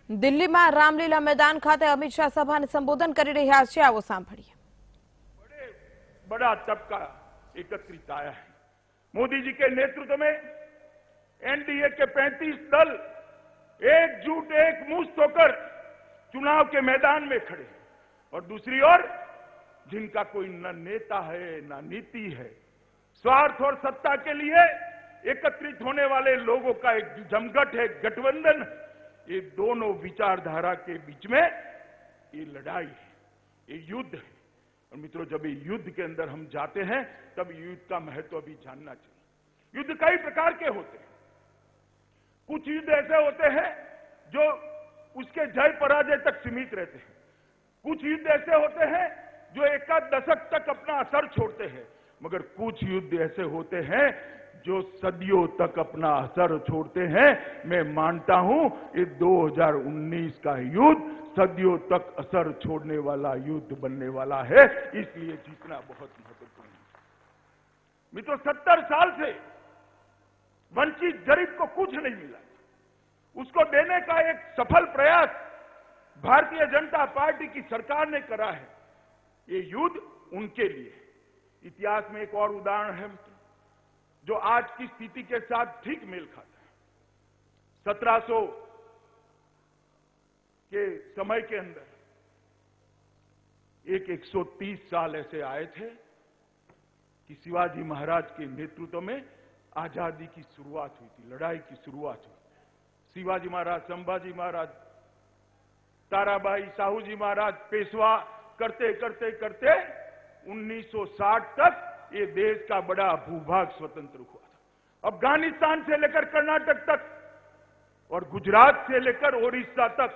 દિલ્હીમાં રામલીલા मैदान ખાતે અમિત શાહ સભાને સંબોધન કરી રહ્યા છે। આવો સાંભળીએ। बड़ा तबका एकत्रित आया है। मोदी जी के नेतृत्व में एनडीए के 35 दल एकजुट एकमुश्त होकर चुनाव के मैदान में खड़े हैं और दूसरी ओर जिनका कोई न नेता है न नीति है, स्वार्थ और सत्ता के लिए एकत्रित होने वाले लोगों का एक जमघट है, गठबंधन। ये दोनों विचारधारा के बीच में ये लड़ाई है, ये युद्ध है। और मित्रों, जब ये युद्ध के अंदर हम जाते हैं तब युद्ध का महत्व भी जानना चाहिए। युद्ध कई प्रकार के होते हैं। कुछ युद्ध ऐसे होते हैं जो उसके जय पराजय तक सीमित रहते हैं। कुछ युद्ध ऐसे होते हैं जो एकाध दशक तक अपना असर छोड़ते हैं, मगर कुछ युद्ध ऐसे होते हैं जो सदियों तक अपना असर छोड़ते हैं। मैं मानता हूं ये 2019 का युद्ध सदियों तक असर छोड़ने वाला युद्ध बनने वाला है, इसलिए जीतना बहुत महत्वपूर्ण है। मित्रों, 70 साल से वंचित गरीब को कुछ नहीं मिला, उसको देने का एक सफल प्रयास भारतीय जनता पार्टी की सरकार ने करा है। ये युद्ध उनके लिए। इतिहास में एक और उदाहरण है मित्रों, जो आज की स्थिति के साथ ठीक मेल खाता है। 1700 के समय के अंदर 130 साल ऐसे आए थे कि शिवाजी महाराज के नेतृत्व में आजादी की शुरुआत हुई थी, लड़ाई की शुरुआत हुई। शिवाजी महाराज, संभाजी महाराज, ताराबाई, साहू जी महाराज, पेशवा करते करते करते 1960 तक ये देश का बड़ा भूभाग स्वतंत्र हुआ था। अफगानिस्तान से लेकर कर्नाटक तक और गुजरात से लेकर ओडिशा तक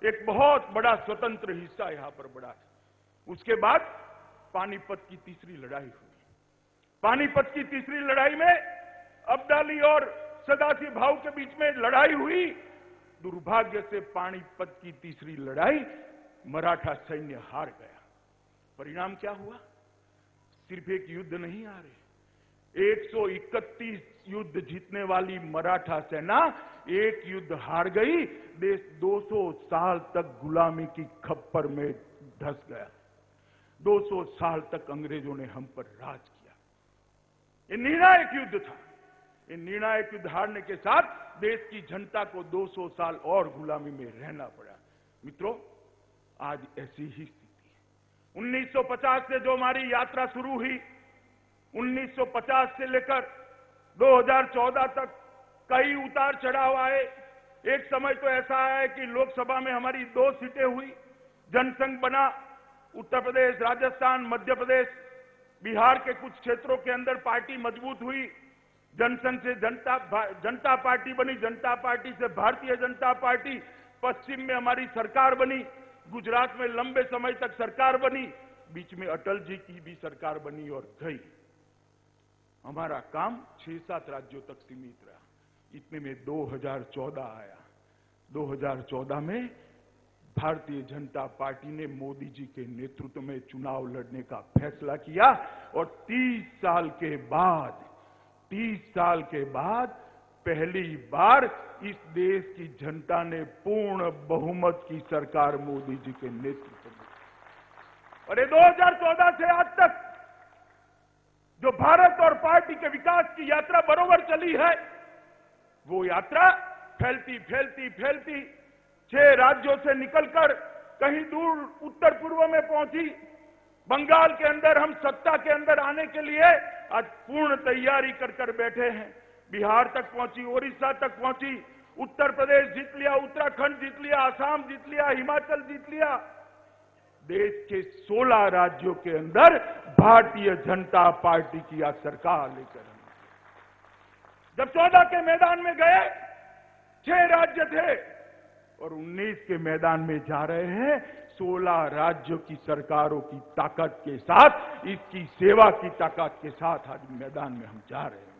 एक बहुत बड़ा स्वतंत्र हिस्सा यहां पर बड़ा था। उसके बाद पानीपत की तीसरी लड़ाई हुई। पानीपत की तीसरी लड़ाई में अब्दाली और सदाशिव भाऊ के बीच में लड़ाई हुई। दुर्भाग्य से पानीपत की तीसरी लड़ाई मराठा सैन्य हार गया। परिणाम क्या हुआ? सिर्फ एक युद्ध नहीं आ रहे, 131 युद्ध जीतने वाली मराठा सेना एक युद्ध हार गई। देश 200 साल तक गुलामी की खप्पर में धंस गया। 200 साल तक अंग्रेजों ने हम पर राज किया। ये निर्णायक युद्ध था। ये निर्णायक युद्ध हारने के साथ देश की जनता को 200 साल और गुलामी में रहना पड़ा। मित्रों, आज ऐसी ही 1950 से जो हमारी यात्रा शुरू हुई, 1950 से लेकर 2014 तक कई उतार चढ़ाव आए। एक समय तो ऐसा आया कि लोकसभा में हमारी 2 सीटें हुई, जनसंघ बना, उत्तर प्रदेश, राजस्थान, मध्य प्रदेश, बिहार के कुछ क्षेत्रों के अंदर पार्टी मजबूत हुई। जनसंघ से जनता पार्टी बनी, जनता पार्टी से भारतीय जनता पार्टी, पश्चिम में हमारी सरकार बनी, गुजरात में लंबे समय तक सरकार बनी, बीच में अटल जी की भी सरकार बनी और गई। हमारा काम 6-7 राज्यों तक सीमित रहा। इतने में 2014 आया। 2014 में भारतीय जनता पार्टी ने मोदी जी के नेतृत्व में चुनाव लड़ने का फैसला किया और 30 साल के बाद पहली बार इस देश की जनता ने पूर्ण बहुमत की सरकार मोदी जी के नेतृत्व में। और ये 2014 से आज तक जो भारत और पार्टी के विकास की यात्रा बरोबर चली है, वो यात्रा फैलती फैलती फैलती 6 राज्यों से निकलकर कहीं दूर उत्तर पूर्व में पहुंची। बंगाल के अंदर हम सत्ता के अंदर आने के लिए आज पूर्ण तैयारी कर बैठे हैं। बिहार तक पहुंची, ओडिशा तक पहुंची, उत्तर प्रदेश जीत लिया, उत्तराखंड जीत लिया, असम जीत लिया, हिमाचल जीत लिया। देश के 16 राज्यों के अंदर भारतीय जनता पार्टी की आज सरकार लेकर जब 14 के मैदान में गए 6 राज्य थे और 19 के मैदान में जा रहे हैं 16 राज्यों की सरकारों की ताकत के साथ, इसकी सेवा की ताकत के साथ आज मैदान में हम जा रहे हैं।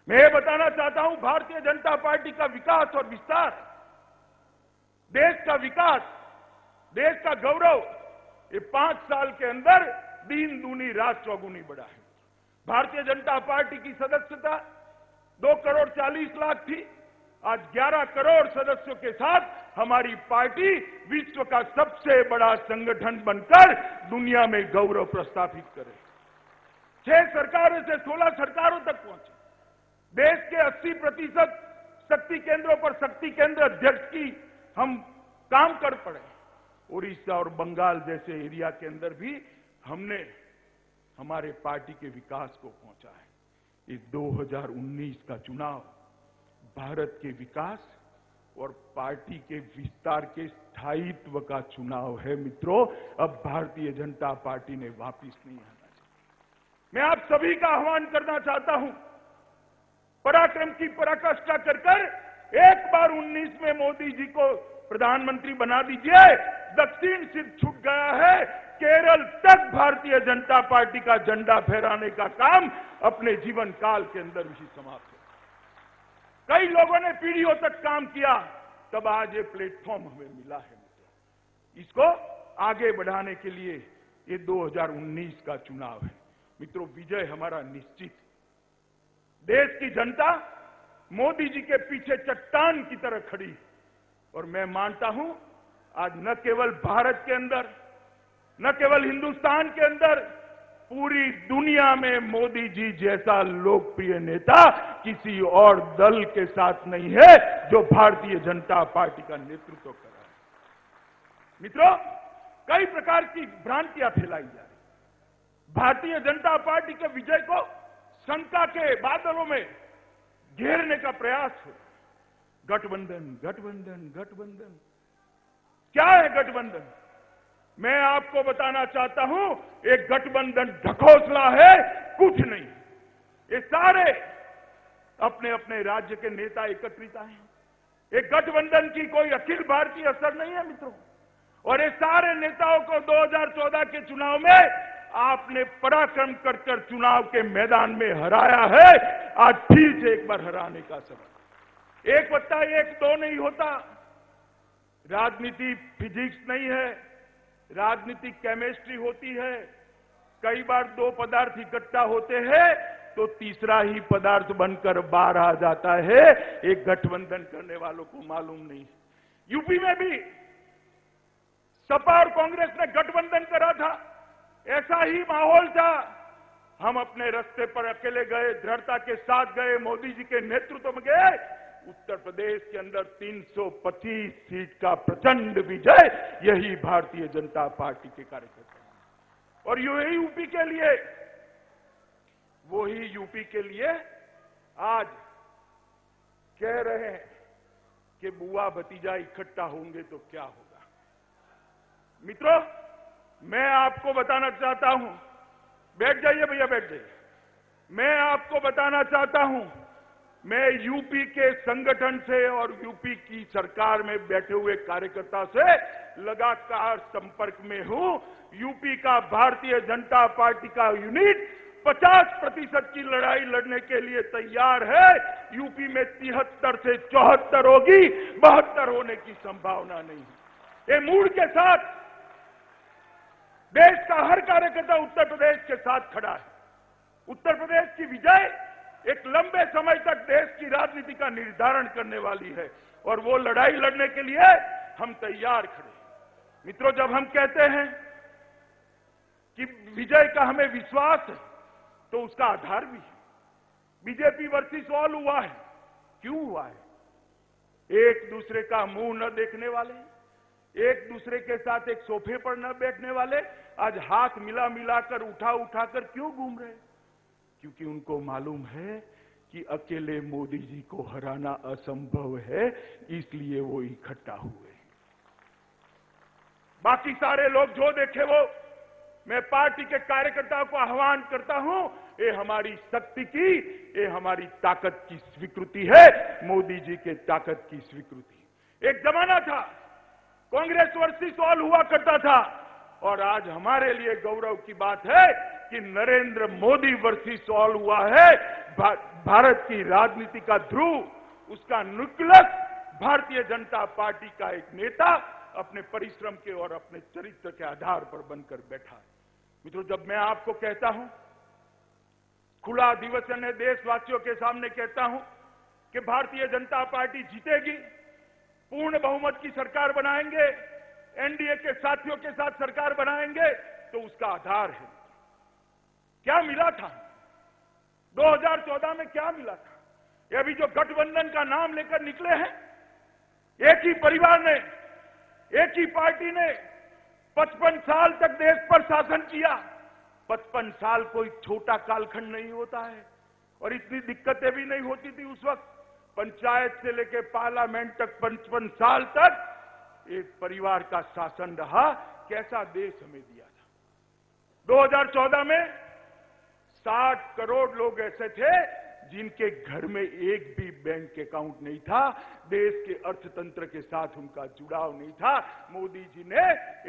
मैं ये बताना चाहता हूं, भारतीय जनता पार्टी का विकास और विस्तार, देश का विकास, देश का गौरव, ये 5 साल के अंदर दिन दूनी रात चौगुनी बढ़ा है। भारतीय जनता पार्टी की सदस्यता 2 करोड़ 40 लाख थी, आज 11 करोड़ सदस्यों के साथ हमारी पार्टी विश्व का सबसे बड़ा संगठन बनकर दुनिया में गौरव प्रस्थापित करे। 6 सरकारों से 16 सरकारों तक पहुंचे। देश के 80% शक्ति केंद्रों पर शक्ति केंद्र अध्यक्ष की हम काम कर पड़े। उड़ीसा और बंगाल जैसे एरिया के अंदर भी हमने हमारे पार्टी के विकास को पहुंचा है। इस 2019 का चुनाव भारत के विकास और पार्टी के विस्तार के स्थायित्व का चुनाव है। मित्रों, अब भारतीय जनता पार्टी ने वापिस नहीं आना चाहिए। मैं आप सभी का आह्वान करना चाहता हूं, पराक्रम की पराकाष्ठा कर एक बार 19 में मोदी जी को प्रधानमंत्री बना दीजिए। दक्षिण सिर्फ छूट गया है, केरल तक भारतीय जनता पार्टी का झंडा फहराने का काम अपने जीवन काल के अंदर ही समाप्त है। कई लोगों ने पीढ़ियों तक काम किया, तब आज ये प्लेटफॉर्म हमें मिला है। इसको आगे बढ़ाने के लिए ये 2019 का चुनाव है। मित्रों, विजय हमारा निश्चित। देश की जनता मोदी जी के पीछे चट्टान की तरह खड़ी, और मैं मानता हूं आज न केवल भारत के अंदर, न केवल हिंदुस्तान के अंदर, पूरी दुनिया में मोदी जी जैसा लोकप्रिय नेता किसी और दल के साथ नहीं है जो भारतीय जनता पार्टी का नेतृत्व कर रहा है। मित्रों, कई प्रकार की भ्रांतियां फैलाई जा रही। भारतीय जनता पार्टी के विजय को शंका के बादलों में घेरने का प्रयास हो। गठबंधन, गठबंधन, गठबंधन। क्या है गठबंधन? मैं आपको बताना चाहता हूं, एक गठबंधन ढकोसला है, कुछ नहीं। ये सारे अपने अपने राज्य के नेता एकत्रित आए हैं। एक गठबंधन की कोई अखिल भारतीय असर नहीं है मित्रों। और ये सारे नेताओं को 2014 के चुनाव में आपने पराक्रम कर चुनाव के मैदान में हराया है। आज फिर से एक बार हराने का समय। 1+1 नहीं होता। राजनीति फिजिक्स नहीं है, राजनीतिक केमिस्ट्री होती है। कई बार 2 पदार्थ इकट्ठा होते हैं तो तीसरा ही पदार्थ बनकर बाहर आ जाता है। एक गठबंधन करने वालों को मालूम नहीं। यूपी में भी सपा और कांग्रेस ने गठबंधन करा था, ऐसा ही माहौल था। हम अपने रास्ते पर अकेले गए, दृढ़ता के साथ गए, मोदी जी के नेतृत्व में गए। उत्तर प्रदेश के अंदर 325 सीट का प्रचंड विजय, यही भारतीय जनता पार्टी के कार्यकर्ता। और यही यूपी के लिए, वही यूपी के लिए आज कह रहे हैं कि बुआ भतीजा इकट्ठा होंगे तो क्या होगा। मित्रों, मैं आपको बताना चाहता हूं, बैठ जाइए भैया, बैठ जाइए। मैं आपको बताना चाहता हूं, मैं यूपी के संगठन से और यूपी की सरकार में बैठे हुए कार्यकर्ता से लगातार संपर्क में हूं। यूपी का भारतीय जनता पार्टी का यूनिट 50% की लड़ाई लड़ने के लिए तैयार है। यूपी में 73 से 74 होगी, 72 होने की संभावना नहीं है। ये मूड के साथ देश का हर कार्यकर्ता उत्तर प्रदेश के साथ खड़ा है। उत्तर प्रदेश की विजय एक लंबे समय तक देश की राजनीति का निर्धारण करने वाली है, और वो लड़ाई लड़ने के लिए हम तैयार खड़े हैं। मित्रों, जब हम कहते हैं कि विजय का हमें विश्वास है, तो उसका आधार भी है। बीजेपी वर्सेस ऑल हुआ है। क्यों हुआ है? एक दूसरे का मुंह न देखने वाले, एक दूसरे के साथ एक सोफे पर न बैठने वाले आज हाथ मिला मिलाकर उठा कर क्यों घूम रहे? क्योंकि उनको मालूम है कि अकेले मोदी जी को हराना असंभव है, इसलिए वो इकट्ठा हुए। बाकी सारे लोग जो देखे वो, मैं पार्टी के कार्यकर्ताओं को आह्वान करता हूं, ये हमारी शक्ति की, ये हमारी ताकत की स्वीकृति है, मोदी जी के ताकत की स्वीकृति। एक जमाना था कांग्रेस वर्सेस ऑल हुआ करता था, और आज हमारे लिए गौरव की बात है कि नरेंद्र मोदी वर्सेस ऑल हुआ है। भारत की राजनीति का ध्रुव, उसका न्यूक्लियस भारतीय जनता पार्टी का एक नेता अपने परिश्रम के और अपने चरित्र के आधार पर बनकर बैठा है। मित्रों, जब मैं आपको कहता हूं, खुला अधिवेशन है, देशवासियों के सामने कहता हूं कि भारतीय जनता पार्टी जीतेगी, पूर्ण बहुमत की सरकार बनाएंगे, एनडीए के साथियों के साथ सरकार बनाएंगे, तो उसका आधार है। क्या मिला था 2014 में, क्या मिला था? ये अभी जो गठबंधन का नाम लेकर निकले हैं, एक ही परिवार ने, एक ही पार्टी ने 55 साल तक देश पर शासन किया। 55 साल कोई छोटा कालखंड नहीं होता है, और इतनी दिक्कतें भी नहीं होती थी उस वक्त। पंचायत से लेकर पार्लियामेंट तक 55 साल तक एक परिवार का शासन रहा। कैसा देश हमें दिया था। 2014 में 60 करोड़ लोग ऐसे थे जिनके घर में एक भी बैंक अकाउंट नहीं था, देश के अर्थतंत्र के साथ उनका जुड़ाव नहीं था। मोदी जी ने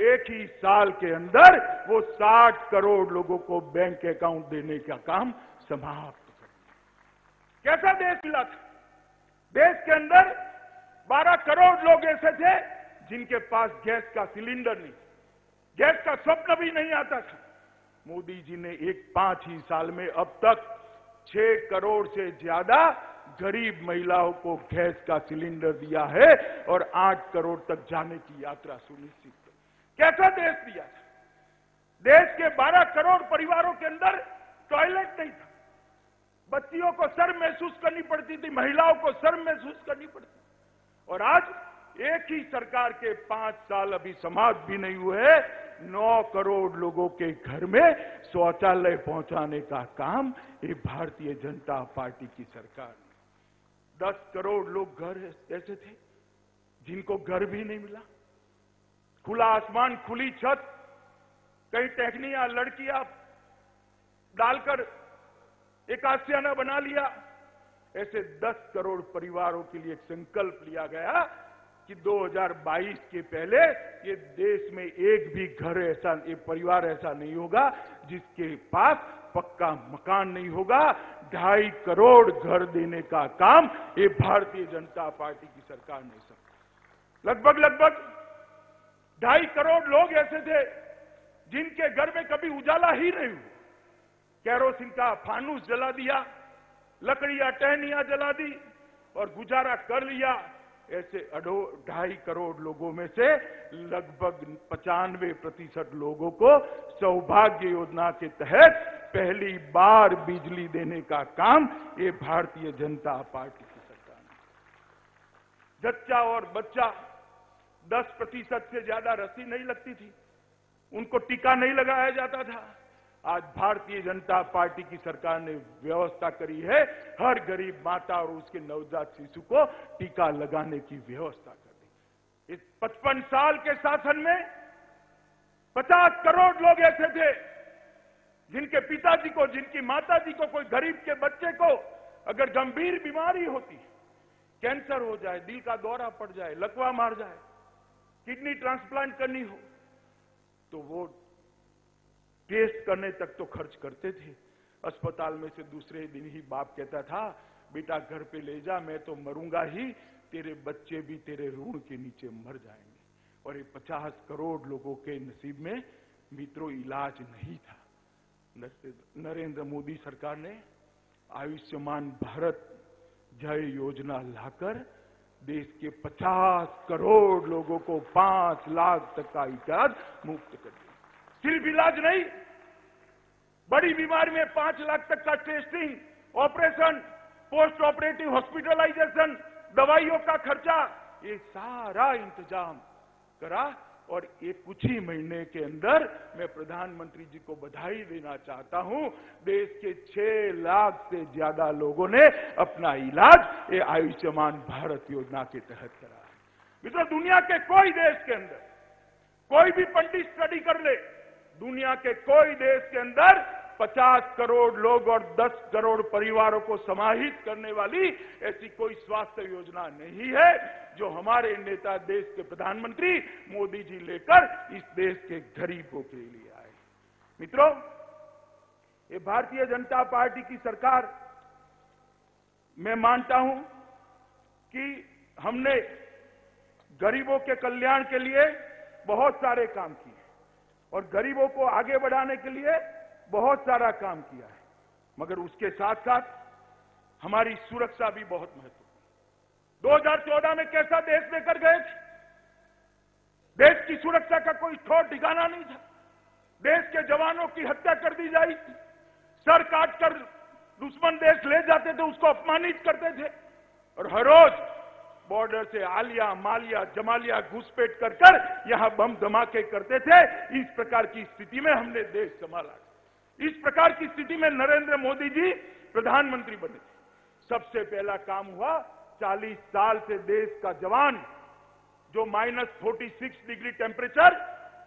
एक ही साल के अंदर वो 60 करोड़ लोगों को बैंक अकाउंट देने का काम समाप्त कर दिया। कैसा देश मिला था? देश के अंदर 12 करोड़ लोग ऐसे थे जिनके पास गैस का सिलेंडर नहीं, गैस का स्वप्न भी नहीं आता था। मोदी जी ने 5 ही साल में अब तक 6 करोड़ से ज्यादा गरीब महिलाओं को गैस का सिलेंडर दिया है और 8 करोड़ तक जाने की यात्रा सुनिश्चित की। कैसा देश दिया था? देश के 12 करोड़ परिवारों के अंदर टॉयलेट नहीं था। बच्चियों को शर्म महसूस करनी पड़ती थी, महिलाओं को शर्म महसूस करनी पड़ती। और आज एक ही सरकार के 5 साल अभी समाप्त भी नहीं हुए, 9 करोड़ लोगों के घर में शौचालय पहुंचाने का काम ये भारतीय जनता पार्टी की सरकार ने। 10 करोड़ लोग घर ऐसे थे जिनको घर भी नहीं मिला। खुला आसमान, खुली छत, कई टहनियां लड़कियां डालकर एक आशियाना बना लिया। ऐसे 10 करोड़ परिवारों के लिए एक संकल्प लिया गया कि 2022 के पहले ये देश में एक भी घर ऐसा, एक परिवार ऐसा नहीं होगा जिसके पास पक्का मकान नहीं होगा। 2.5 करोड़ घर देने का काम ये भारतीय जनता पार्टी की सरकार ने सब। लगभग 2.5 करोड़ लोग ऐसे थे जिनके घर में कभी उजाला ही नहीं हुआ। केरोसिन का फानूस जला दिया, लकड़ियां टहनियां जला दी और गुजारा कर लिया। ऐसे 2.5 करोड़ लोगों में से लगभग 95% लोगों को सौभाग्य योजना के तहत पहली बार बिजली देने का काम ये भारतीय जनता पार्टी की सरकार ने। जच्चा और बच्चा 10% से ज्यादा रस्सी नहीं लगती थी, उनको टीका नहीं लगाया जाता था। आज भारतीय जनता पार्टी की सरकार ने व्यवस्था करी है, हर गरीब माता और उसके नवजात शिशु को टीका लगाने की व्यवस्था कर दी। इस 55 साल के शासन में 50 करोड़ लोग ऐसे थे जिनके पिताजी को, जिनकी माताजी को, कोई गरीब के बच्चे को अगर गंभीर बीमारी होती, कैंसर हो जाए, दिल का दौरा पड़ जाए, लकवा मार जाए, किडनी ट्रांसप्लांट करनी हो, तो वो टेस्ट करने तक तो खर्च करते थे। अस्पताल में से दूसरे दिन ही बाप कहता था, बेटा घर पे ले जा, मैं तो मरूंगा ही, तेरे बच्चे भी तेरे ऋण के नीचे मर जाएंगे। और ये 50 करोड़ लोगों के नसीब में मित्रों इलाज नहीं था। नरेंद्र मोदी सरकार ने आयुष्मान भारत जय योजना लाकर देश के 50 करोड़ लोगों को 5 लाख तक का इलाज मुफ्त कर दिया। सिर्फ इलाज नहीं, बड़ी बीमारी में 5 लाख तक का testing, operation, post operative hospitalisation, दवाइयों का खर्चा, ये सारा इंतजाम करा। और ये कुछ ही महीने के अंदर मैं प्रधानमंत्री जी को बधाई देना चाहता हूं, देश के 6 लाख से ज्यादा लोगों ने अपना इलाज ये आयुष्मान भारत योजना के तहत करा है। मित्रों, दुनिया के कोई देश के अंदर, कोई भी पंडित स्टडी कर ले, दुनिया के कोई देश के अंदर 50 करोड़ लोग और 10 करोड़ परिवारों को समाहित करने वाली ऐसी कोई स्वास्थ्य योजना नहीं है जो हमारे नेता, देश के प्रधानमंत्री मोदी जी लेकर इस देश के गरीबों के लिए आए। मित्रों, ये भारतीय जनता पार्टी की सरकार, मैं मानता हूं कि हमने गरीबों के कल्याण के लिए बहुत सारे काम किए और गरीबों को आगे बढ़ाने के लिए बहुत सारा काम किया है, मगर उसके साथ साथ हमारी सुरक्षा भी बहुत महत्वपूर्ण। 2014 में कैसा देश लेकर गए थे? देश की सुरक्षा का कोई ठोर ठिकाना नहीं था। देश के जवानों की हत्या कर दी जाती थी, सर काटकर दुश्मन देश ले जाते थे, उसको अपमानित करते थे, और हर रोज बॉर्डर से आलिया मालिया जमालिया घुसपैठ कर कर यहां बम धमाके करते थे। इस प्रकार की स्थिति में हमने देश संभाला। इस प्रकार की स्थिति में नरेंद्र मोदी जी प्रधानमंत्री बने। सबसे पहला काम हुआ, 40 साल से देश का जवान जो -46 डिग्री टेम्परेचर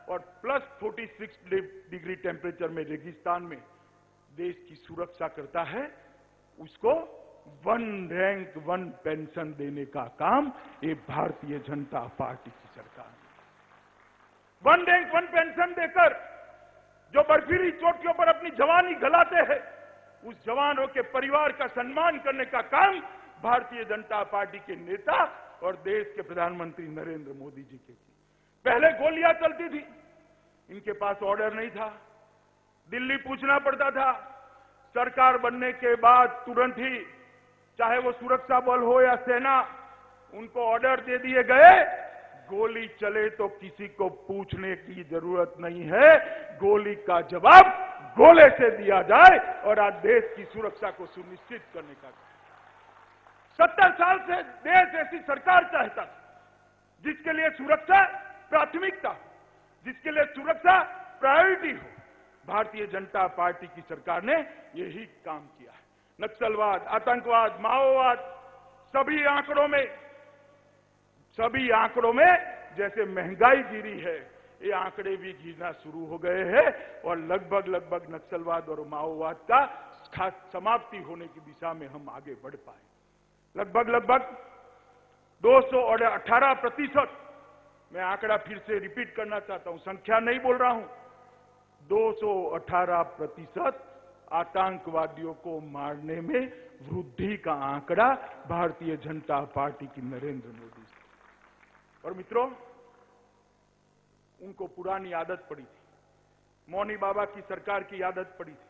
और +46 डिग्री टेम्परेचर में रेगिस्तान में देश की सुरक्षा करता है, उसको 1 रैंक 1 पेंशन देने का काम ये भारतीय जनता पार्टी की सरकार ने 1 रैंक 1 पेंशन देकर जो बर्फीली चोटियों पर अपनी जवानी गलाते हैं, उस जवानों के परिवार का सम्मान करने का काम भारतीय जनता पार्टी के नेता और देश के प्रधानमंत्री नरेंद्र मोदी जी के की। पहले गोलियां चलती थी, इनके पास ऑर्डर नहीं था, दिल्ली पूछना पड़ता था। सरकार बनने के बाद तुरंत ही, चाहे वो सुरक्षा बल हो या सेना, उनको ऑर्डर दे दिए गए, गोली चले तो किसी को पूछने की जरूरत नहीं है, गोली का जवाब गोले से दिया जाए, और आज देश की सुरक्षा को सुनिश्चित करने का 70 साल से देश ऐसी सरकार चाहता था जिसके लिए सुरक्षा प्राथमिकता हो, जिसके लिए सुरक्षा प्रायोरिटी हो। भारतीय जनता पार्टी की सरकार ने यही काम किया है। नक्सलवाद, आतंकवाद, माओवाद, सभी आंकड़ों में जैसे महंगाई गिरी है, ये आंकड़े भी गिरना शुरू हो गए हैं, और लगभग नक्सलवाद और माओवाद का खास समाप्ति होने की दिशा में हम आगे बढ़ पाए। लगभग 218%, मैं आंकड़ा फिर से रिपीट करना चाहता हूं, संख्या नहीं बोल रहा हूं, 218% आतंकवादियों को मारने में वृद्धि का आंकड़ा भारतीय जनता पार्टी की नरेंद्र मोदी। और मित्रों, उनको पुरानी आदत पड़ी थी, मौनी बाबा की सरकार की आदत पड़ी थी,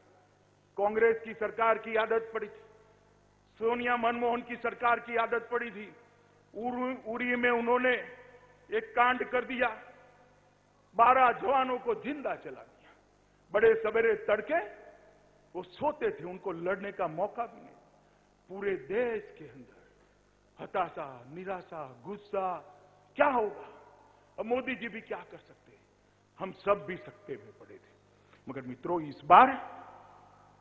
कांग्रेस की सरकार की आदत पड़ी थी, सोनिया मनमोहन की सरकार की आदत पड़ी थी। उरी में उन्होंने एक कांड कर दिया, 12 जवानों को जिंदा जला दिया। बड़े सवेरे तड़के वो सोते थे, उनको लड़ने का मौका भी नहीं। पूरे देश के अंदर हताशा, निराशा, गुस्सा, क्या होगा, अब मोदी जी भी क्या कर सकते हैं, हम सब भी सकते में पड़े थे। मगर मित्रों, इस बार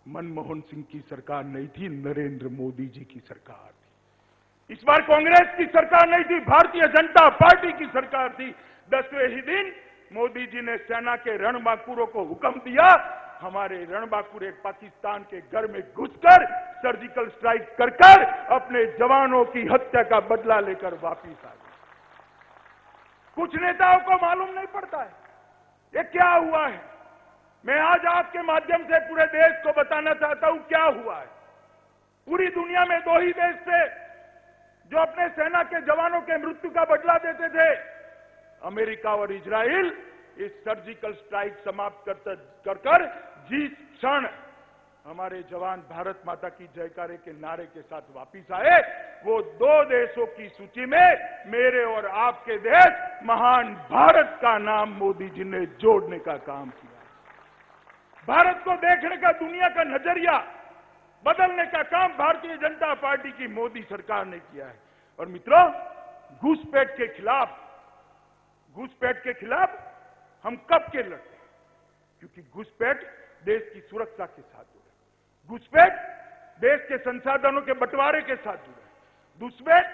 मनमोहन सिंह की सरकार नहीं थी, नरेंद्र मोदी जी की सरकार थी। इस बार कांग्रेस की सरकार नहीं थी, भारतीय जनता पार्टी की सरकार थी। 10वें ही दिन मोदी जी ने सेना के रणबांकुरों को हुक्म दिया, हमारे रणबांकुर एक पाकिस्तान के घर में घुसकर सर्जिकल स्ट्राइक कर अपने जवानों की हत्या का बदला लेकर वापिस आ गए। कुछ नेताओं को मालूम नहीं पड़ता है ये क्या हुआ है। मैं आज आपके माध्यम से पूरे देश को बताना चाहता हूं क्या हुआ है। पूरी दुनिया में 2 ही देश थे जो अपने सेना के जवानों के मृत्यु का बदला देते थे, अमेरिका और इजराइल। इस सर्जिकल स्ट्राइक समाप्त कर जिस क्षण हमारे जवान भारत माता की जयकारे के नारे के साथ वापिस आए, वो 2 देशों की सूची में मेरे और आपके देश महान भारत का नाम मोदी जी ने जोड़ने का काम किया। भारत को देखने का दुनिया का नजरिया बदलने का काम भारतीय जनता पार्टी की मोदी सरकार ने किया है। और मित्रों, घुसपैठ के खिलाफ हम कब के लड़ते हैं, क्योंकि घुसपैठ देश की सुरक्षा के साथ जुड़ा है, घुसपैठ देश के संसाधनों के बंटवारे के साथ जुड़ा है, घुसपैठ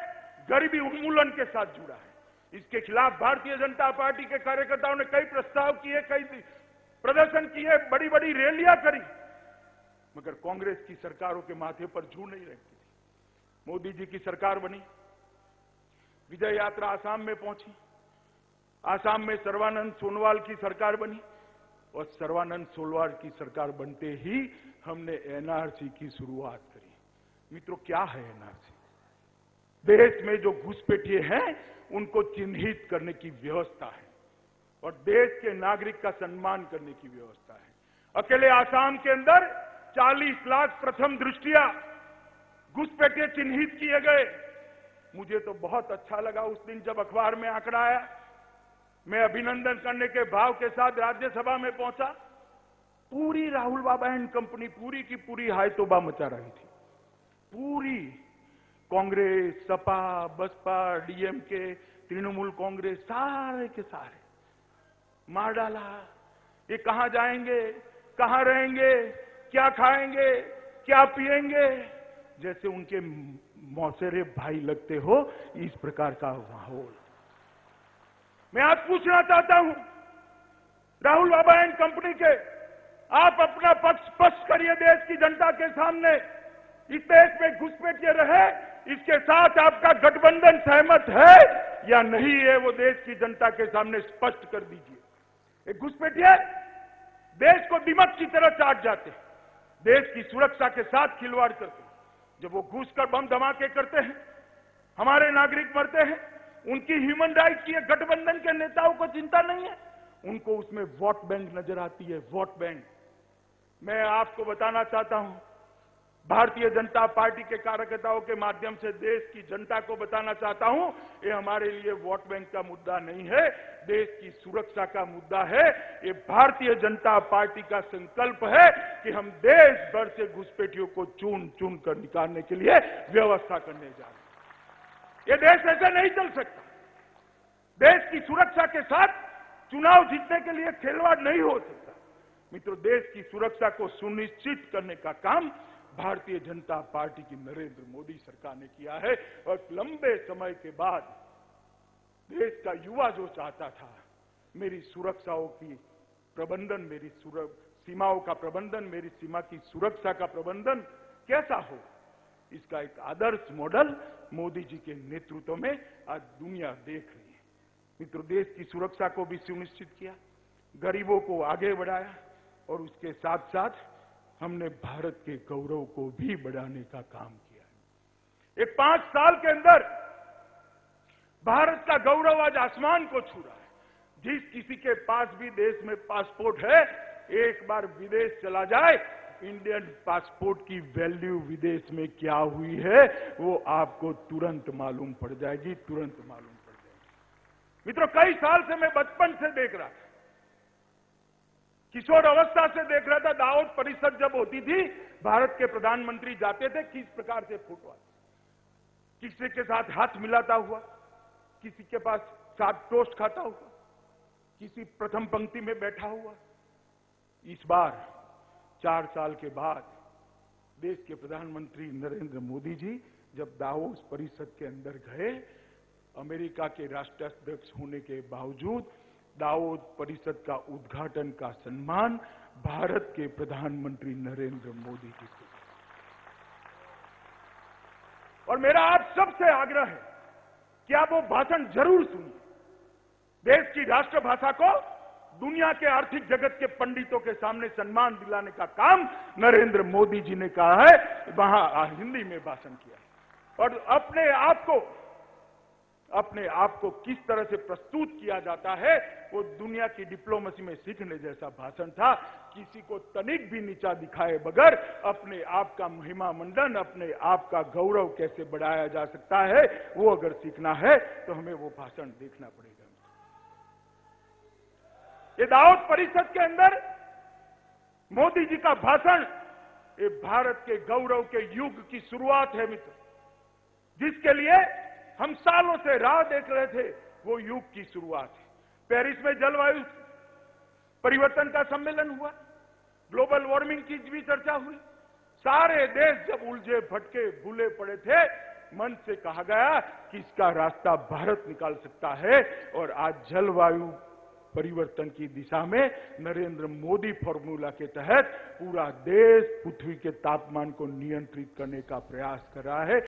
गरीबी उन्मूलन के साथ जुड़ा है। इसके खिलाफ भारतीय जनता पार्टी के कार्यकर्ताओं ने कई प्रस्ताव किए, कई प्रदर्शन किए, बड़ी बड़ी रैलियां करी, मगर कांग्रेस की सरकारों के माथे पर जू नहीं रखती थी। मोदी जी की सरकार बनी, विजय यात्रा आसाम में पहुंची, आसाम में सर्बानंद सोनोवाल की सरकार बनी, और सर्बानंद सोनोवाल की सरकार बनते ही हमने एनआरसी की शुरुआत करी। मित्रों, क्या है एनआरसी? देश में जो घुसपैठिए हैं उनको चिन्हित करने की व्यवस्था है और देश के नागरिक का सम्मान करने की व्यवस्था है। अकेले आसाम के अंदर 40 लाख प्रथम दृष्टिया घुसपैठिए चिन्हित किए गए। मुझे तो बहुत अच्छा लगा उस दिन जब अखबार में आंकड़ा आया। मैं अभिनंदन करने के भाव के साथ राज्यसभा में पहुंचा। पूरी राहुल बाबा एंड कंपनी पूरी की पूरी हाय तौबा मचा रही थी। पूरी कांग्रेस, सपा, बसपा, डीएमके, तृणमूल कांग्रेस, सारे के सारे मार डाला। ये कहां जाएंगे, कहां रहेंगे, क्या खाएंगे, क्या पिएंगे, जैसे उनके मौसेरे भाई लगते हो, इस प्रकार का माहौल। मैं आज पूछना चाहता हूं राहुल बाबा एंड कंपनी के, आप अपना पक्ष स्पष्ट करिए देश की जनता के सामने। इस देश में घुसपैठिए रहे, इसके साथ आपका गठबंधन सहमत है या नहीं है, वो देश की जनता के सामने स्पष्ट कर दीजिए। घुसपैठिए देश को दीमक की तरह चाट जाते हैं, देश की सुरक्षा के साथ खिलवाड़ करते हैं। जब वो घुसकर बम धमाके करते हैं, हमारे नागरिक मरते हैं, उनकी ह्यूमन राइट की गठबंधन के नेताओं को चिंता नहीं है, उनको उसमें वोट बैंक नजर आती है, वोट बैंक। मैं आपको बताना चाहता हूं, भारतीय जनता पार्टी के कार्यकर्ताओं के माध्यम से देश की जनता को बताना चाहता हूं, ये हमारे लिए वोट बैंक का मुद्दा नहीं है, देश की सुरक्षा का मुद्दा है। ये भारतीय जनता पार्टी का संकल्प है कि हम देश भर से घुसपैठियों को चुन चुन कर निकालने के लिए व्यवस्था करने जा रहे हैं। ये देश ऐसे नहीं चल सकता। देश की सुरक्षा के साथ चुनाव जीतने के लिए खिलवाड़ नहीं हो सकता। मित्रों, देश की सुरक्षा को सुनिश्चित करने का काम भारतीय जनता पार्टी की नरेंद्र मोदी सरकार ने किया है। और लंबे समय के बाद देश का युवा जो चाहता था, मेरी सुरक्षाओं की प्रबंधन, मेरी सीमाओं का प्रबंधन, मेरी सीमा की सुरक्षा का प्रबंधन कैसा हो, इसका एक आदर्श मॉडल मोदी जी के नेतृत्व में आज दुनिया देख रही है। मित्रों, देश की सुरक्षा को भी सुनिश्चित किया, गरीबों को आगे बढ़ाया और उसके साथ साथ हमने भारत के गौरव को भी बढ़ाने का काम किया है। एक 5 साल के अंदर भारत का गौरव आज आसमान को छू रहा है। जिस किसी के पास भी देश में पासपोर्ट है, एक बार विदेश चला जाए, इंडियन पासपोर्ट की वैल्यू विदेश में क्या हुई है वो आपको तुरंत मालूम पड़ जाएगी, तुरंत मालूम पड़ जाएगी। मित्रों, कई साल से मैं बचपन से देख रहा था, किशोर अवस्था से देख रहा था, दावोस परिषद जब होती थी, भारत के प्रधानमंत्री जाते थे, किस प्रकार से फोटो आती, किसी के साथ हाथ मिलाता हुआ, किसी के पास साथ टोस्ट खाता हुआ, किसी प्रथम पंक्ति में बैठा हुआ। इस बार 4 साल के बाद देश के प्रधानमंत्री नरेंद्र मोदी जी जब दावोस परिषद के अंदर गए, अमेरिका के राष्ट्राध्यक्ष होने के बावजूद दावोस परिषद का उद्घाटन का सम्मान भारत के प्रधानमंत्री नरेंद्र मोदी जी को। और मेरा आप सबसे आग्रह है कि आप वो भाषण जरूर सुनिए। देश की राष्ट्रभाषा को दुनिया के आर्थिक जगत के पंडितों के सामने सम्मान दिलाने का काम नरेंद्र मोदी जी ने कहा है, वहां हिंदी में भाषण किया। और अपने आप को किस तरह से प्रस्तुत किया जाता है, वो दुनिया की डिप्लोमेसी में सीखने जैसा भाषण था। किसी को तनिक भी नीचा दिखाए बगैर अपने आप का महिमा मंडन, अपने आप का गौरव कैसे बढ़ाया जा सकता है, वो अगर सीखना है तो हमें वो भाषण देखना पड़ेगा। ये दावोस परिषद के अंदर मोदी जी का भाषण ये भारत के गौरव के युग की शुरुआत है मित्र, जिसके लिए हम सालों से राह देख रहे थे, वो युग की शुरुआत है। पेरिस में जलवायु परिवर्तन का सम्मेलन हुआ, ग्लोबल वार्मिंग की भी चर्चा हुई। सारे देश जब उलझे भटके भूले पड़े थे, मन से कहा गया कि इसका रास्ता भारत निकाल सकता है। और आज जलवायु परिवर्तन की दिशा में नरेंद्र मोदी फॉर्मूला के तहत पूरा देश पृथ्वी के तापमान को नियंत्रित करने का प्रयास कर रहा है।